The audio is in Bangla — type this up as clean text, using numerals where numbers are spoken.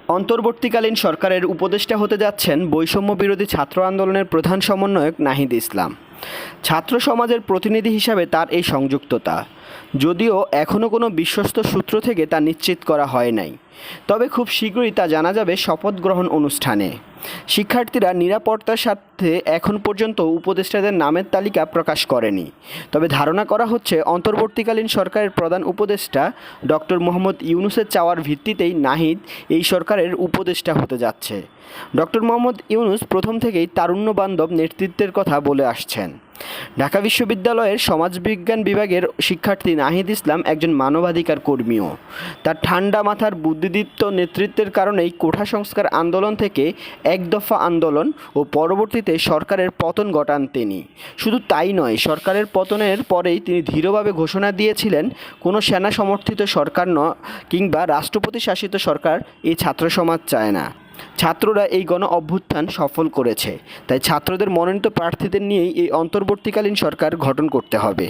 অন্তর্বর্তীকালীন সরকারের উপদেষ্টা হতে যাচ্ছেন বৈষম্য বিরোধী ছাত্র আন্দোলনের প্রধান সমন্বয়ক নাহিদ ইসলাম। ছাত্র সমাজের প্রতিনিধি হিসাবে তার এই সংযুক্ততা, যদিও এখনও কোনো বিশ্বস্ত সূত্র থেকে তা নিশ্চিত করা হয় নাই, তবে খুব শীঘ্রই তা জানা যাবে শপথ গ্রহণ অনুষ্ঠানে। শিক্ষার্থীরা নিরাপত্তার স্বার্থে এখন পর্যন্ত উপদেষ্টাদের নামের তালিকা প্রকাশ করেনি, তবে ধারণা করা হচ্ছে অন্তর্বর্তীকালীন সরকারের প্রধান উপদেষ্টা ডক্টর মোহাম্মদ ইউনূসের চাওয়ার ভিত্তিতেই নাহিদ এই সরকারের উপদেষ্টা হতে যাচ্ছে। ডক্টর মোহাম্মদ ইউনূস প্রথম থেকেই তারুণ্য বান্ধব নেতৃত্বের কথা বলে আসছেন। ঢাকা বিশ্ববিদ্যালয়ের সমাজবিজ্ঞান বিভাগের শিক্ষার্থী নাহিদ ইসলাম একজন মানবাধিকার কর্মীও। তার ঠান্ডা মাথার বুদ্ধিদীপ্ত নেতৃত্বের কারণেই কোঠা সংস্কার আন্দোলন থেকে এক দফা আন্দোলন ও পরবর্তীতে সরকারের পতন ঘটান তিনি। শুধু তাই নয়, সরকারের পতনের পরেই তিনি দৃঢ়ভাবে ঘোষণা দিয়েছিলেন, কোনো সেনা সমর্থিত সরকার কিংবা রাষ্ট্রপতি শাসিত সরকার এই ছাত্র সমাজ চায় না। ছাত্ররা এই গণ অভ্যুত্থান সফল করেছে, তাই ছাত্রদের মনোনীত প্রার্থীদের নিয়েই এই অন্তর্বর্তীকালীন সরকার গঠন করতে হবে।